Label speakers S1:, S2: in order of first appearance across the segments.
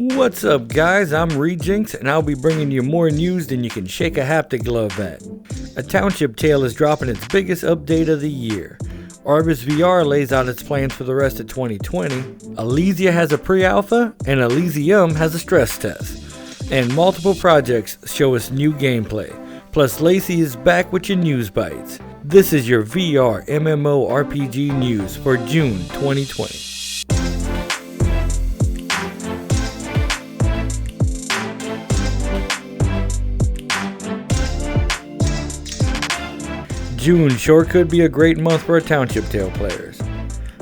S1: What's up guys, I'm Rejinx and I'll be bringing you more news than you can shake a haptic glove at. A Township Tale is dropping its biggest update of the year. OrbusVR lays out its plans for the rest of 2020. Elysia has a pre-alpha and Elysium has a stress test. And multiple projects show us new gameplay. Plus Lacey is back with your Newsbites. This is your VR MMORPG news for June 2020. June sure could be a great month for Township Tale players.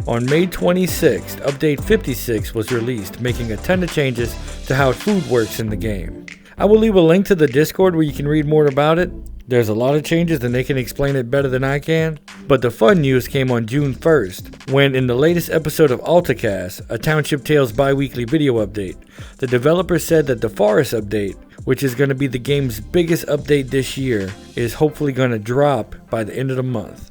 S1: On May 26th, Update 56 was released, making a ton of changes to how food works in the game. I will leave a link to the Discord where you can read more about it. There's a lot of changes and they can explain it better than I can. But the fun news came on June 1st, when in the latest episode of AltaCast, a Township Tales bi-weekly video update, the developer said that the Forest update, which is going to be the game's biggest update this year, is hopefully going to drop by the end of the month.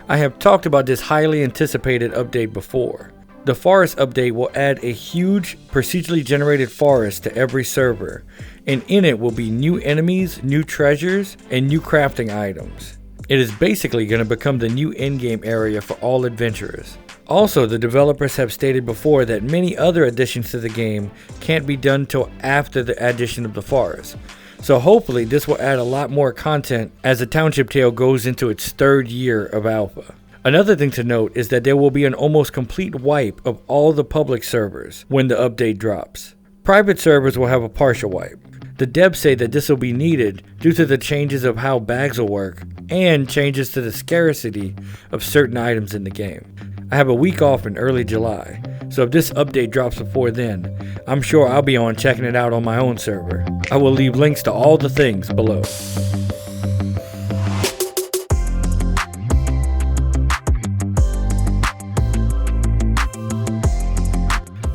S1: I have talked about this highly anticipated update before. The Forest update will add a huge procedurally generated forest to every server, and in it will be new enemies, new treasures, and new crafting items. It is basically going to become the new endgame area for all adventurers. Also, the developers have stated before that many other additions to the game can't be done till after the addition of the forest. So hopefully this will add a lot more content as the Township Tale goes into its third year of alpha. Another thing to note is that there will be an almost complete wipe of all the public servers when the update drops. Private servers will have a partial wipe. The devs say that this will be needed due to the changes of how bags will work and changes to the scarcity of certain items in the game. I have a week off in early July, so if this update drops before then, I'm sure I'll be on checking it out on my own server. I will leave links to all the things below.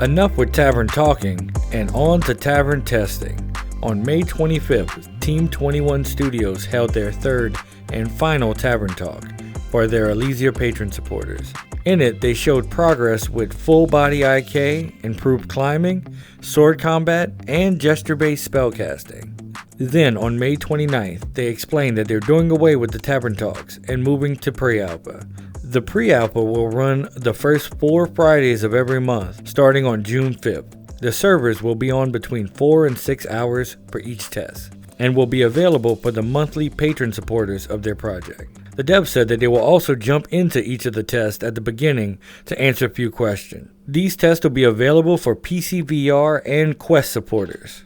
S1: Enough with Tavern Talking, and on to Tavern Testing. On May 25th, Team 21 Studios held their third and final Tavern Talk for their Elysia patron supporters. In it, they showed progress with full body IK, improved climbing, sword combat, and gesture-based spellcasting. Then, on May 29th, they explained that they're doing away with the Tavern Talks and moving to pre-alpha. The pre-alpha will run the first 4 Fridays of every month, starting on June 5th. The servers will be on between 4 and 6 hours for each test, and will be available for the monthly patron supporters of their project. The dev said that they will also jump into each of the tests at the beginning to answer a few questions. These tests will be available for PC VR and Quest supporters.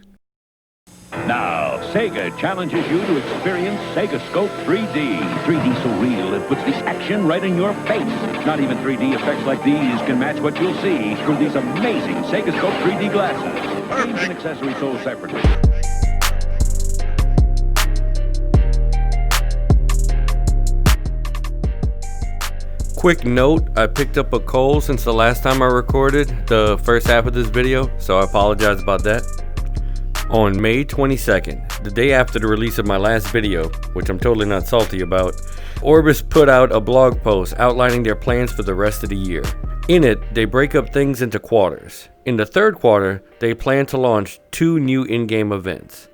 S2: Now, Sega challenges you to experience Sega Scope 3D. 3D so real, it puts the action right in your face. Not even 3D effects like these can match what you'll see through these amazing Sega Scope 3D glasses. Games and accessories sold separately.
S1: Quick note, I picked up a cold since the last time I recorded the first half of this video, so I apologize about that. On May 22nd, the day after the release of my last video, which I'm totally not salty about, Orbis put out a blog post outlining their plans for the rest of the year. In it, they break up things into quarters. In the third quarter, they plan to launch 2 new in-game events.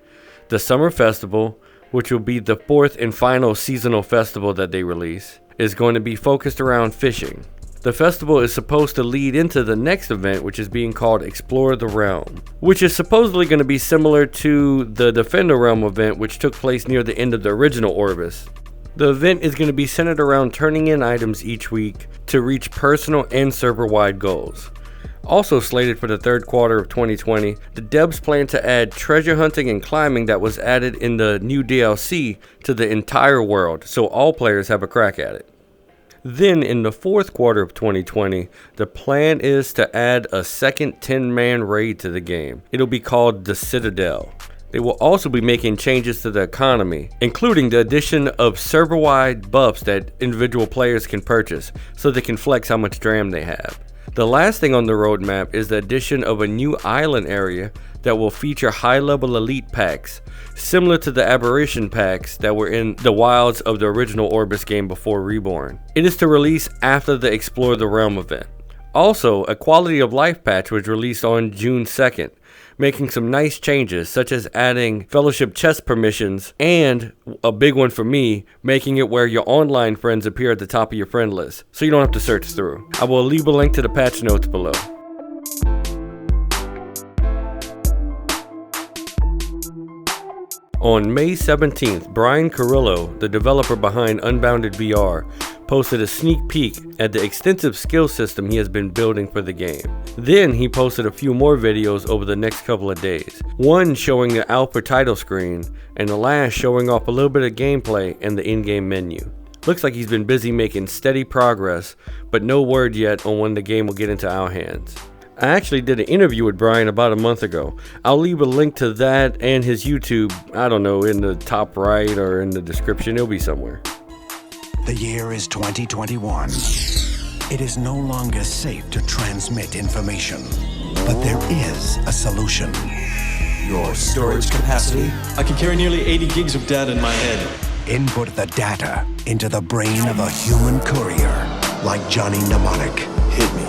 S1: The Summer Festival, which will be the 4th and final seasonal festival that they release, is going to be focused around fishing. The festival is supposed to lead into the next event, which is being called Explore the Realm, which is supposedly going to be similar to the Defend the Realm event, which took place near the end of the original Orbis. The event is going to be centered around turning in items each week to reach personal and server-wide goals. Also slated for the third quarter of 2020, the devs plan to add treasure hunting and climbing that was added in the new DLC to the entire world, so all players have a crack at it. Then in the fourth quarter of 2020, the plan is to add a second 10-man raid to the game. It'll be called the Citadel. They will also be making changes to the economy, including the addition of server-wide buffs that individual players can purchase, so they can flex how much dram they have. The last thing on the roadmap is the addition of a new island area that will feature high-level elite packs, similar to the aberration packs that were in the wilds of the original Orbis game before Reborn. It is to release after the Explore the Realm event. Also, a quality of life patch was released on June 2nd, making some nice changes such as adding fellowship chest permissions and, a big one for me, making it where your online friends appear at the top of your friend list, so you don't have to search through. I will leave a link to the patch notes below. On May 17th, Brian Carrillo, the developer behind Unbounded VR, posted a sneak peek at the extensive skill system he has been building for the game. Then he posted a few more videos over the next couple of days, one showing the alpha title screen, and the last showing off a little bit of gameplay and the in-game menu. Looks like he's been busy making steady progress, but no word yet on when the game will get into our hands. I actually did an interview with Brian about a month ago. I'll leave a link to that and his YouTube, I don't know, in the top right or in the description. It'll be somewhere.
S3: The year is 2021. It is no longer safe to transmit information, but there is a solution.
S4: Your storage capacity? I can carry nearly 80 gigs of data in my head.
S3: Input the data into the brain of a human courier, like Johnny Mnemonic.
S4: Hit me.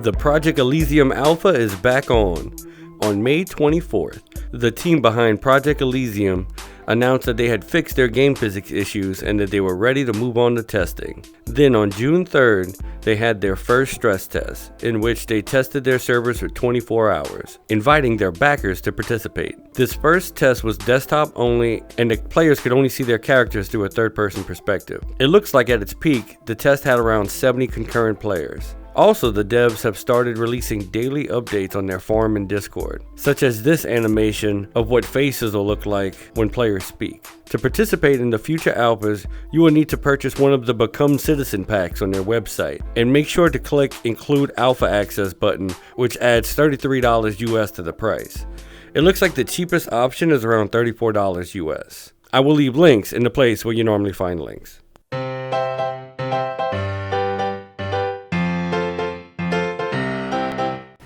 S1: The Project Elysium Alpha is back on. On May 24th, the team behind Project Elysium announced that they had fixed their game physics issues and that they were ready to move on to testing. Then on June 3rd, they had their first stress test, in which they tested their servers for 24 hours, inviting their backers to participate. This first test was desktop only, and the players could only see their characters through a third-person perspective. It looks like at its peak, the test had around 70 concurrent players. Also, the devs have started releasing daily updates on their forum and Discord, such as this animation of what faces will look like when players speak. To participate in the future alphas, you will need to purchase one of the Become Citizen packs on their website, and make sure to click Include Alpha Access button, which adds $33 US to the price. It looks like the cheapest option is around $34 US. I will leave links in the place where you normally find links.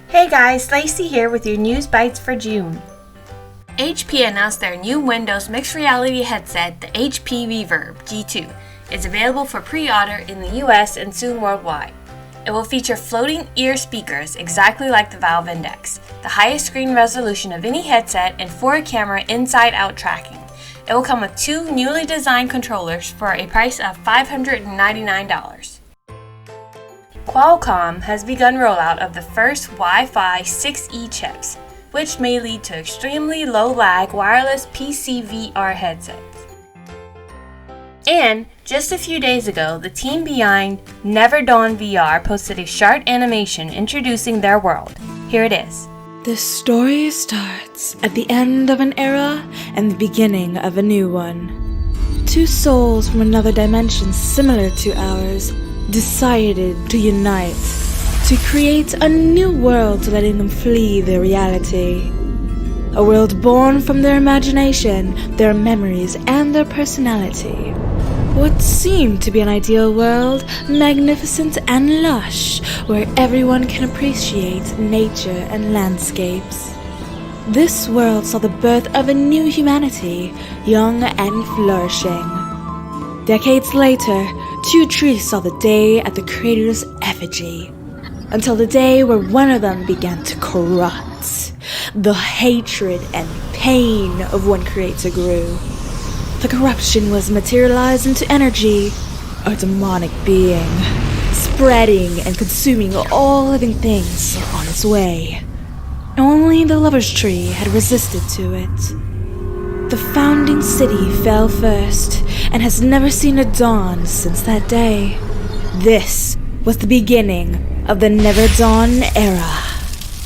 S5: Hey guys, Lacey here with your Newsbites for June. HP announced their new Windows mixed reality headset, the HP Reverb G2. It's available for pre-order in the US and soon worldwide. It will feature floating ear speakers exactly like the Valve Index, the highest screen resolution of any headset, and 4-camera inside-out tracking. It will come with 2 newly designed controllers for a price of $599. Qualcomm has begun rollout of the first Wi-Fi 6E chips, which may lead to extremely low-lag wireless PC VR headsets. And just a few days ago, the team behind Never Dawn VR posted a short animation introducing their world. Here it is.
S6: The story starts at the end of an era and the beginning of a new one. 2 souls from another dimension similar to ours decided to unite, to create a new world, letting them flee their reality. A world born from their imagination, their memories, and their personality. What seemed to be an ideal world, magnificent and lush, where everyone can appreciate nature and landscapes. This world saw the birth of a new humanity, young and flourishing. Decades later, 2 trees saw the day at the creator's effigy, until the day where one of them began to corrupt. The hatred and pain of one creator grew. The corruption was materialized into energy, a demonic being, spreading and consuming all living things on its way. Only the lover's tree had resisted to it. The founding city fell first, and has never seen a dawn since that day. This was the beginning of the Never Dawn era.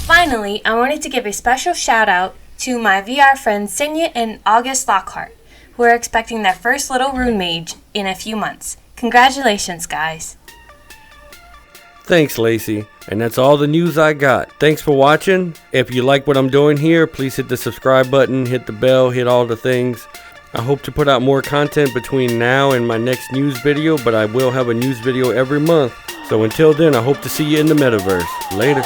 S5: Finally, I wanted to give a special shout out to my VR friends Zenith and August Lockhart, who are expecting their first little rune mage in a few months. Congratulations, guys.
S1: Thanks, Lacey. And that's all the news I got. Thanks for watching. If you like what I'm doing here, please hit the subscribe button, hit the bell, hit all the things. I hope to put out more content between now and my next news video, but I will have a news video every month. So until then, I hope to see you in the metaverse. Later.